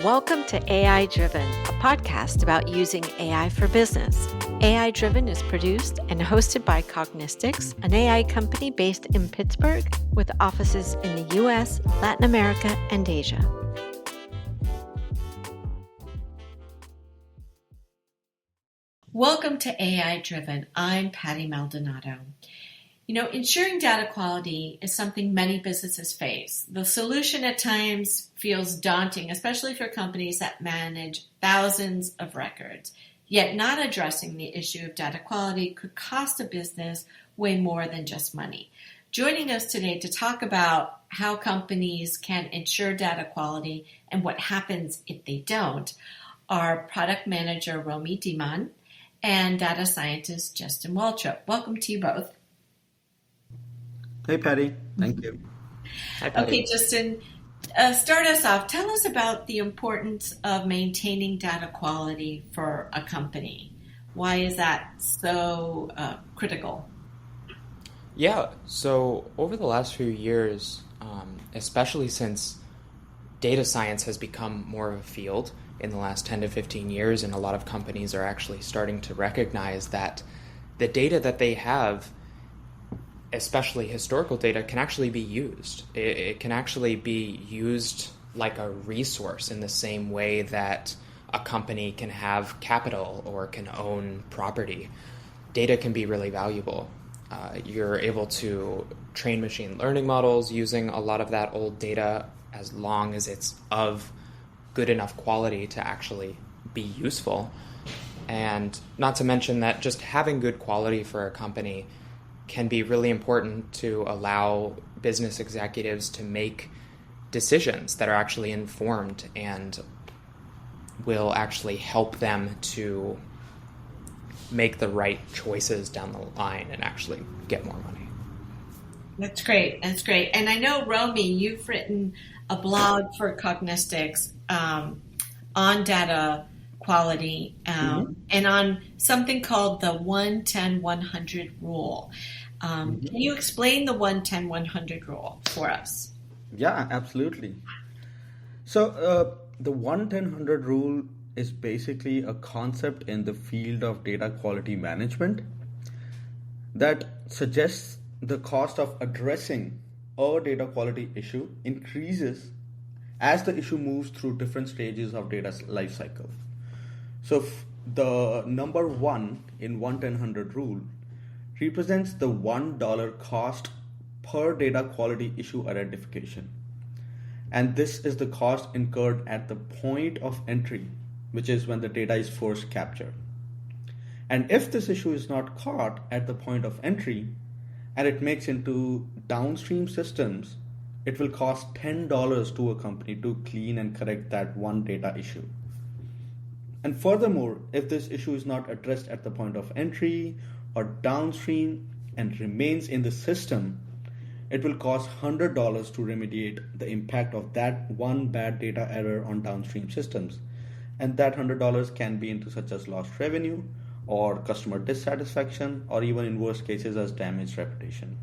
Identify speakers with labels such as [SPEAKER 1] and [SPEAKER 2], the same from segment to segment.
[SPEAKER 1] Welcome to AI Driven, a podcast about using AI for business. AI Driven is produced and hosted by Cognistx, an AI company based in Pittsburgh with offices in the US, Latin America, and Asia. Welcome to AI Driven. I'm Patty Maldonado. Ensuring data quality is something many businesses face. The solution at times feels daunting, especially for companies that manage thousands of records. Yet not addressing the issue of data quality could cost a business way more than just money. Joining us today to talk about how companies can ensure data quality and what happens if they don't are product manager Romy Dhiman and data scientist Justin Waltrip. Welcome to you both.
[SPEAKER 2] Hey, Patty. Thank you.
[SPEAKER 1] Hi, Patty. Okay, Justin, start us off. Tell us about the importance of maintaining data quality for a company. Why is that so critical?
[SPEAKER 3] Yeah, so over the last few years, especially since data science has become more of a field in the last 10 to 15 years, and a lot of companies are actually starting to recognize that the data that they have, especially historical data, can actually be used. It can actually be used like a resource in the same way that a company can have capital or can own property. Data can be really valuable. You're able to train machine learning models using a lot of that old data as long as it's of good enough quality to actually be useful. And not to mention that just having good quality for a company can be really important to allow business executives to make decisions that are actually informed and will actually help them to make the right choices down the line and actually get more money.
[SPEAKER 1] That's great. That's great. And I know, Romy, you've written a blog for Cognistx on data quality and on something called the 1-10-100 rule. Can you explain the 1-10-100 rule for us?
[SPEAKER 2] Yeah, absolutely. So the 1-10-100 rule is basically a concept in the field of data quality management that suggests the cost of addressing a data quality issue increases as the issue moves through different stages of data lifecycle. So the number 1 in 1-10-100 rule represents the $1 cost per data quality issue identification. And this is the cost incurred at the point of entry, which is when the data is first captured. And if this issue is not caught at the point of entry and it makes into downstream systems, it will cost $10 to a company to clean and correct that one data issue. And furthermore, if this issue is not addressed at the point of entry or downstream and remains in the system, it will cost $100 to remediate the impact of that one bad data error on downstream systems. And that $100 can be into such as lost revenue or customer dissatisfaction, or even in worst cases as damaged reputation.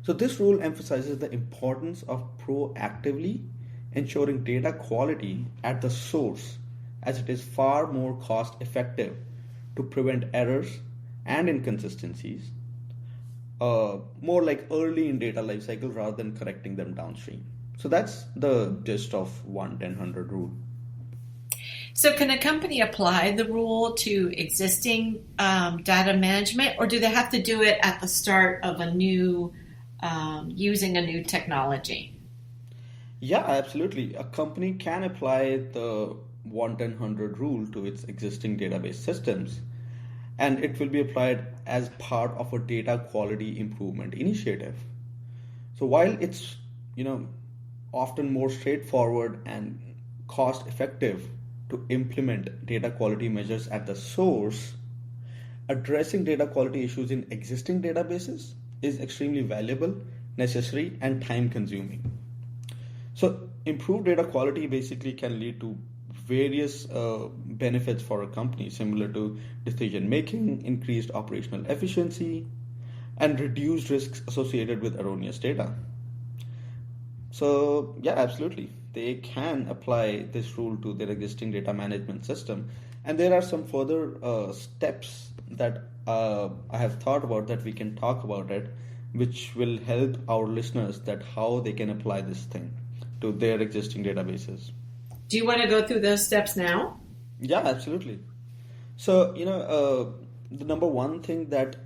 [SPEAKER 2] So this rule emphasizes the importance of proactively ensuring data quality at the source, as it is far more cost effective to prevent errors and inconsistencies, more like early in data lifecycle rather than correcting them downstream. So that's the gist of 1-10-100 rule.
[SPEAKER 1] So can a company apply the rule to existing data management, or do they have to do it at the start of a new, using a new technology?
[SPEAKER 2] Yeah, absolutely. A company can apply the 1-10-100 rule to its existing database systems, and it will be applied as part of a data quality improvement initiative. So while it's often more straightforward and cost effective to implement data quality measures at the source, addressing data quality issues in existing databases is extremely valuable, necessary, and time consuming. So improved data quality basically can lead to various benefits for a company, similar to decision making, increased operational efficiency, and reduced risks associated with erroneous data. So yeah, absolutely. they can apply this rule to their existing data management system. And there are some further steps that I have thought about that we can talk about it, which will help our listeners that how they can apply this thing to their existing databases.
[SPEAKER 1] Do you want to go through those steps now?
[SPEAKER 2] Yeah, absolutely. So, the number one thing that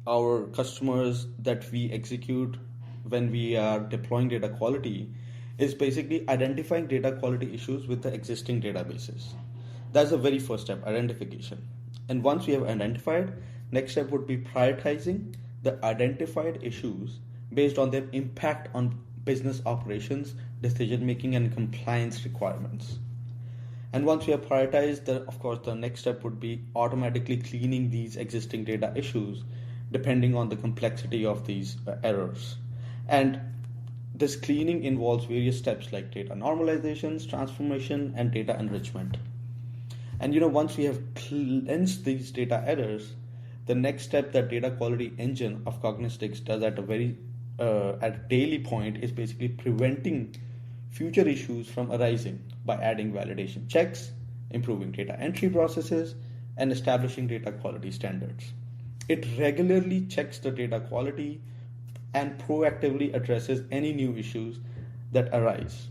[SPEAKER 2] our customers that we execute when we are deploying data quality is basically identifying data quality issues with the existing databases. That's the very first step, identification. And once we have identified, next step would be prioritizing the identified issues based on their impact on business operations, decision making, and compliance requirements. And once we have prioritized, of course, the next step would be automatically cleaning these existing data issues depending on the complexity of these errors. And this cleaning involves various steps like data normalizations, transformation, and data enrichment. And once we have cleansed these data errors, the next step that data quality engine of Cognistx does at a daily point is basically preventing future issues from arising by adding validation checks, improving data entry processes, and establishing data quality standards. It regularly checks the data quality and proactively addresses any new issues that arise.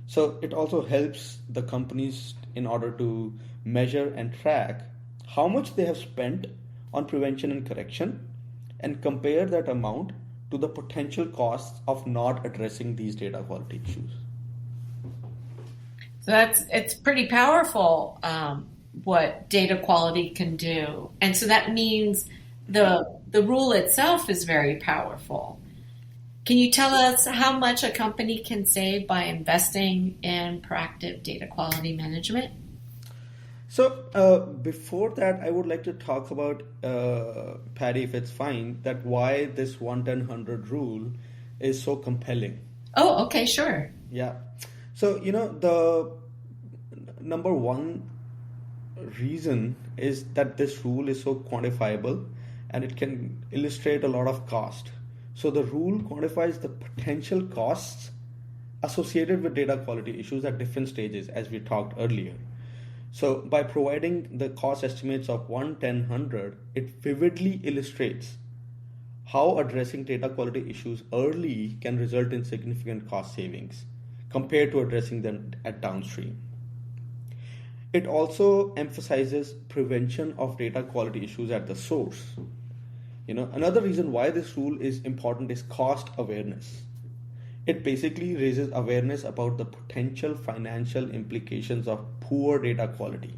[SPEAKER 2] So it also helps the companies in order to measure and track how much they have spent on prevention and correction and compare that amount to the potential costs of not addressing these data quality issues.
[SPEAKER 1] So it's pretty powerful what data quality can do. And so that means the rule itself is very powerful. Can you tell us how much a company can save by investing in proactive data quality management?
[SPEAKER 2] So before that, I would like to talk about, Patty, if it's fine, that why this 1-10-100 rule is so compelling.
[SPEAKER 1] Oh, okay, sure.
[SPEAKER 2] Yeah. So, the number one reason is that this rule is so quantifiable and it can illustrate a lot of cost. So the rule quantifies the potential costs associated with data quality issues at different stages, as we talked earlier. So by providing the cost estimates of 1-10-100, it vividly illustrates how addressing data quality issues early can result in significant cost savings compared to addressing them at downstream. It also emphasizes prevention of data quality issues at the source. Another reason why this rule is important is cost awareness. It basically raises awareness about the potential financial implications of poor data quality.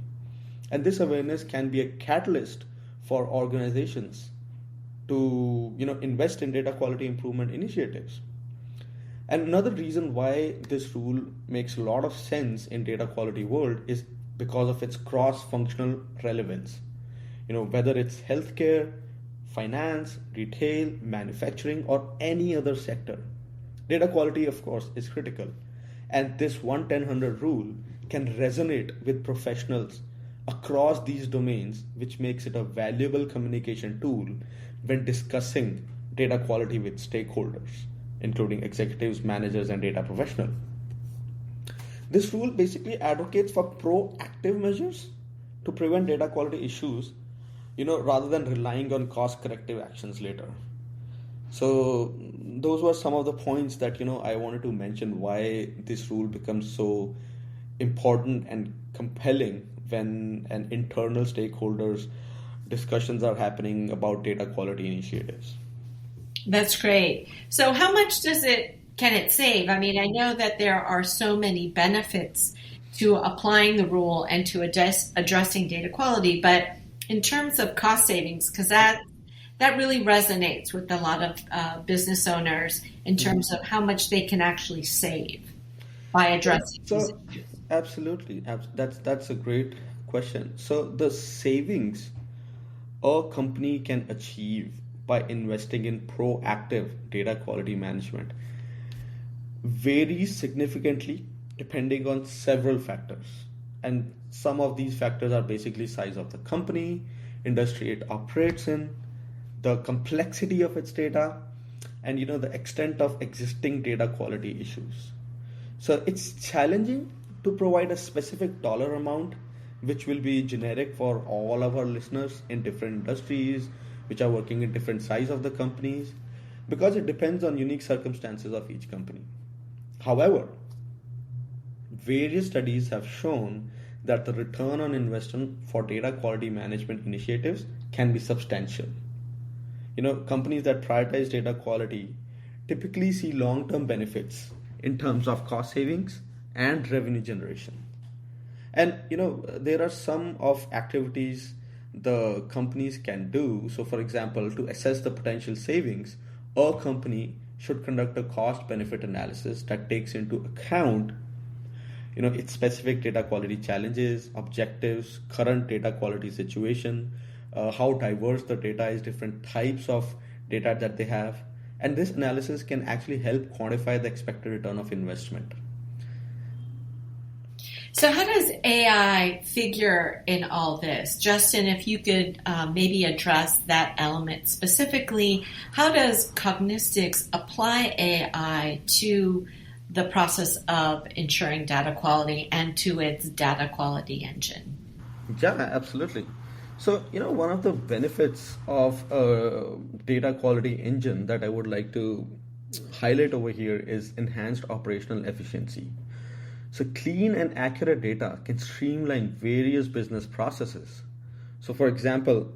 [SPEAKER 2] And this awareness can be a catalyst for organizations to invest in data quality improvement initiatives. And another reason why this rule makes a lot of sense in data quality world is because of its cross-functional relevance. Whether it's healthcare, finance, retail, manufacturing, or any other sector, data quality, of course, is critical. And this 1-10-100 rule can resonate with professionals across these domains, which makes it a valuable communication tool when discussing data quality with stakeholders, including executives, managers, and data professionals. This rule basically advocates for proactive measures to prevent data quality issues, rather than relying on cost corrective actions later. So those were some of the points that, I wanted to mention why this rule becomes so important and compelling when an internal stakeholders discussions are happening about data quality initiatives.
[SPEAKER 1] That's great. So how much can it save? I mean, I know that there are so many benefits to applying the rule and to addressing data quality, but in terms of cost savings, because that really resonates with a lot of business owners in terms of how much they can actually save by addressing these issues.
[SPEAKER 2] Absolutely. That's a great question. So the savings a company can achieve by investing in proactive data quality management varies significantly depending on several factors. And some of these factors are basically size of the company, industry it operates in, the complexity of its data, and the extent of existing data quality issues. So it's challenging to provide a specific dollar amount which will be generic for all of our listeners in different industries which are working in different size of the companies, because it depends on unique circumstances of each company. However, various studies have shown that the return on investment for data quality management initiatives can be substantial. Companies that prioritize data quality typically see long-term benefits in terms of cost savings and revenue generation. And there are some of activities the companies can do. So for example, to assess the potential savings, a company should conduct a cost benefit analysis that takes into account its specific data quality challenges, objectives, current data quality situation, how diverse the data is, different types of data that they have. And this analysis can actually help quantify the expected return of investment.
[SPEAKER 1] So how does AI figure in all this? Justin, if you could maybe address that element specifically, how does Cognistx apply AI to the process of ensuring data quality and to its data quality engine?
[SPEAKER 2] Yeah, absolutely. So, one of the benefits of a data quality engine that I would like to highlight over here is enhanced operational efficiency. So clean and accurate data can streamline various business processes. So for example,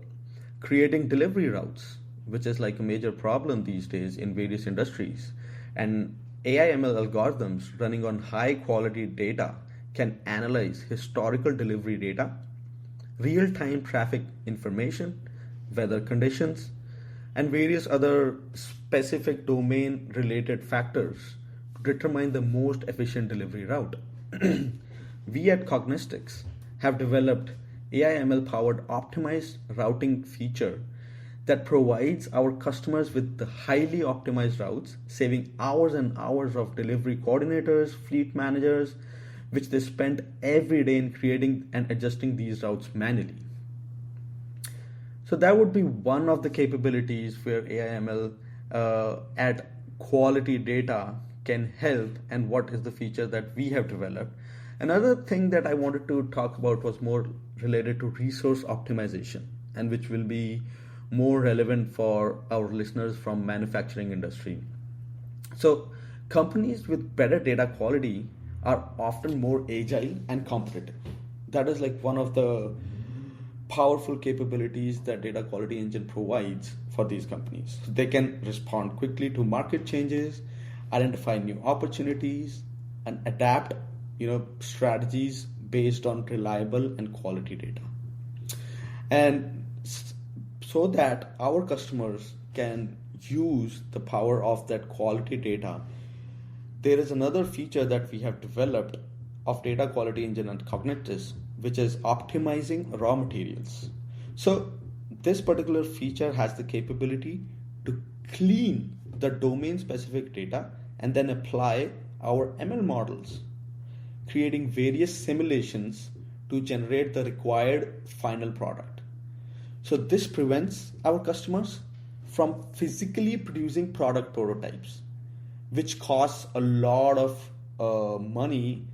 [SPEAKER 2] creating delivery routes, which is like a major problem these days in various industries, and AI ML algorithms running on high quality data can analyze historical delivery data, real-time traffic information, weather conditions, and various other specific domain related factors to determine the most efficient delivery route. We at Cognistx have developed AI/ML powered optimized routing feature that provides our customers with the highly optimized routes, saving hours and hours of delivery coordinators, fleet managers, which they spend every day in creating and adjusting these routes manually. So that would be one of the capabilities where AI/ML at quality data can help, and what is the feature that we have developed. Another thing that I wanted to talk about was more related to resource optimization, and which will be more relevant for our listeners from manufacturing industry. So companies with better data quality are often more agile and competitive. That is like one of the powerful capabilities that data quality engine provides for these companies. They can respond quickly to market changes, identify new opportunities, and adapt strategies based on reliable and quality data. And so that our customers can use the power of that quality data, there is another feature that we have developed of data quality engine at Cognistx, which is optimizing raw materials. So this particular feature has the capability to clean the domain specific data and then apply our ML models, creating various simulations to generate the required final product. So this prevents our customers from physically producing product prototypes, which costs a lot of money,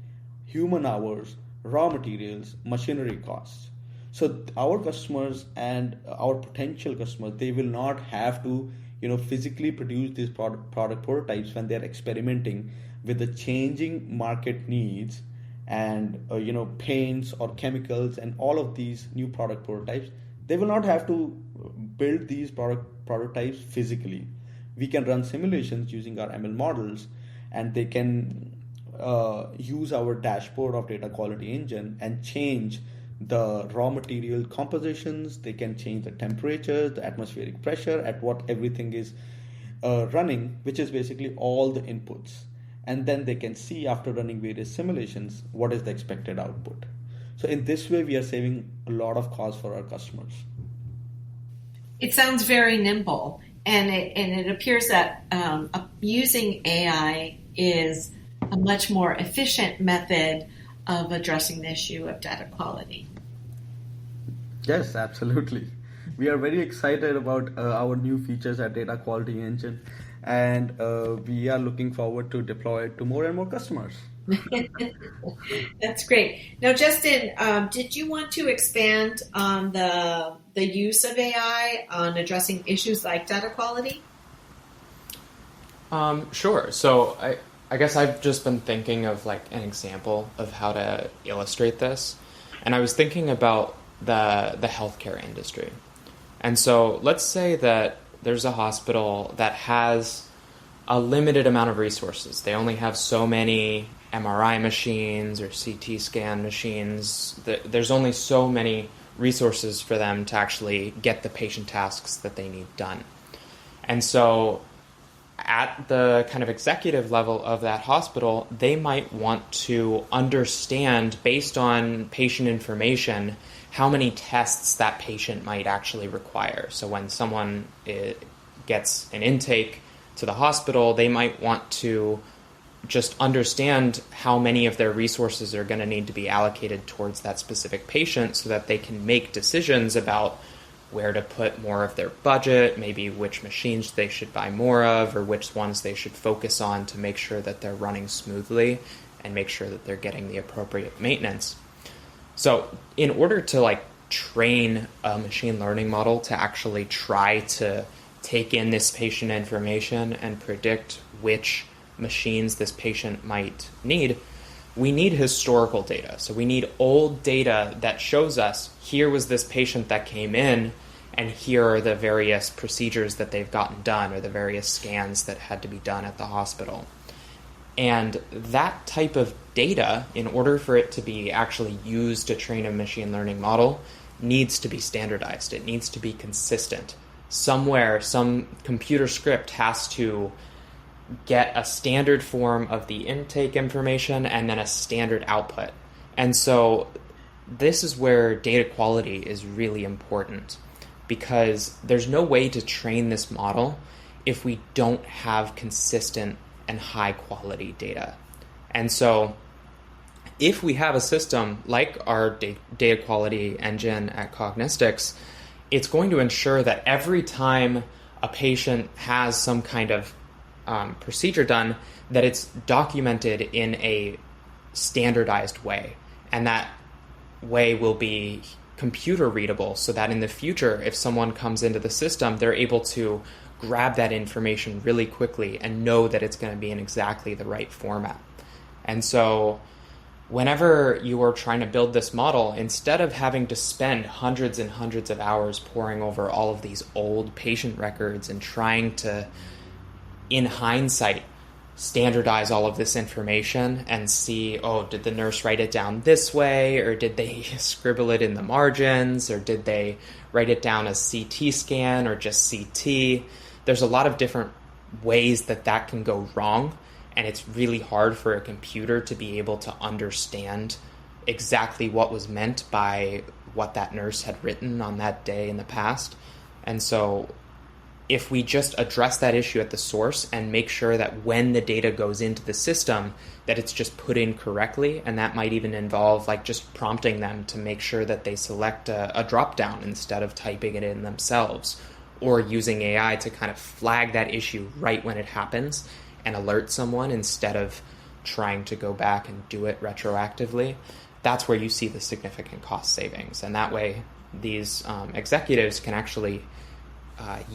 [SPEAKER 2] human hours, raw materials, machinery costs. So our customers and our potential customers, they will not have to physically produce these product prototypes when they're experimenting with the changing market needs and paints or chemicals and all of these new product prototypes. They will not have to build these product prototypes physically. We can run simulations using our ML models, and they can use our dashboard of data quality engine and change the raw material compositions. They can change the temperature, the atmospheric pressure at what everything is running, which is basically all the inputs. And then they can see, after running various simulations, what is the expected output. So in this way, we are saving a lot of cost for our customers.
[SPEAKER 1] It sounds very nimble, and it appears that using AI is a much more efficient method of addressing the issue of data quality.
[SPEAKER 2] Yes, absolutely. We are very excited about our new features at Data Quality Engine, and we are looking forward to deploy it to more and more customers.
[SPEAKER 1] That's great. Now, Justin, did you want to expand on the use of AI on addressing issues like data quality?
[SPEAKER 3] Sure. So I guess I've just been thinking of like an example of how to illustrate this. And I was thinking about the healthcare industry. And so let's say that there's a hospital that has a limited amount of resources. They only have so many MRI machines or CT scan machines. There's only so many resources for them to actually get the patient tasks that they need done. And so at the kind of executive level of that hospital, they might want to understand, based on patient information, how many tests that patient might actually require. So when someone gets an intake to the hospital, they might want to just understand how many of their resources are going to need to be allocated towards that specific patient so that they can make decisions about where to put more of their budget, maybe which machines they should buy more of, or which ones they should focus on to make sure that they're running smoothly and make sure that they're getting the appropriate maintenance. So in order to like train a machine learning model to actually try to take in this patient information and predict which machines this patient might need, we need historical data. So we need old data that shows us here was this patient that came in and here are the various procedures that they've gotten done or the various scans that had to be done at the hospital. And that type of data, in order for it to be actually used to train a machine learning model, needs to be standardized. It needs to be consistent. Somewhere, some computer script has to get a standard form of the intake information and then a standard output. And so this is where data quality is really important, because there's no way to train this model if we don't have consistent and high quality data. And so if we have a system like our data quality engine at Cognistx, it's going to ensure that every time a patient has some kind of procedure done, that it's documented in a standardized way. And that way will be computer readable, so that in the future, if someone comes into the system, they're able to grab that information really quickly and know that it's going to be in exactly the right format. And so whenever you are trying to build this model, instead of having to spend hundreds and hundreds of hours poring over all of these old patient records and trying to, in hindsight, standardize all of this information and see, oh, did the nurse write it down this way, or did they scribble it in the margins, or did they write it down as CT scan or just CT? There's a lot of different ways that can go wrong, and it's really hard for a computer to be able to understand exactly what was meant by what that nurse had written on that day in the past. And so if we just address that issue at the source and make sure that when the data goes into the system, that it's just put in correctly, and that might even involve like just prompting them to make sure that they select a drop-down instead of typing it in themselves, or using AI to kind of flag that issue right when it happens and alert someone instead of trying to go back and do it retroactively. That's where you see the significant cost savings. And that way, these executives can actually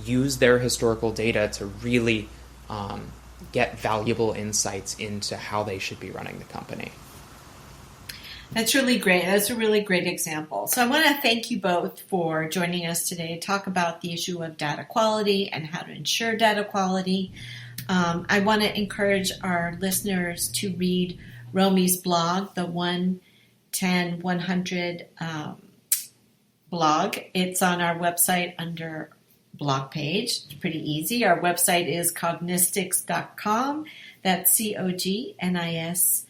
[SPEAKER 3] use their historical data to really get valuable insights into how they should be running the company.
[SPEAKER 1] That's really great. That's a really great example. So I want to thank you both for joining us today to talk about the issue of data quality and how to ensure data quality. I want to encourage our listeners to read Romy's blog, the 110-100 blog. It's on our website under blog page. It's pretty easy. Our website is cognistx.com. That's Cognistx.com.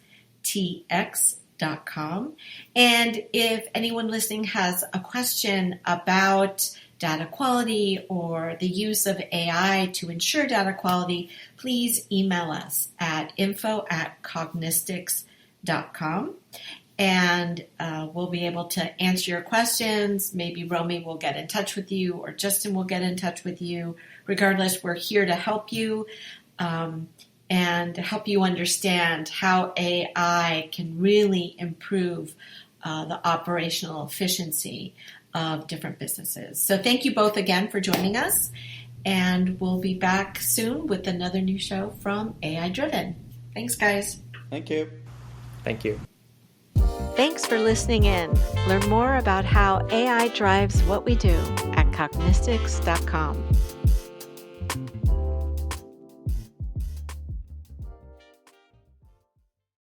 [SPEAKER 1] And if anyone listening has a question about data quality or the use of AI to ensure data quality, please email us at info@cognistx.com. And we'll be able to answer your questions. Maybe Romy will get in touch with you, or Justin will get in touch with you. Regardless, we're here to help you. and help you understand how AI can really improve the operational efficiency of different businesses. So thank you both again for joining us, and we'll be back soon with another new show from AI Driven. Thanks, guys.
[SPEAKER 2] Thank you.
[SPEAKER 3] Thank you.
[SPEAKER 4] Thanks for listening in. Learn more about how AI drives what we do at Cognistx.com.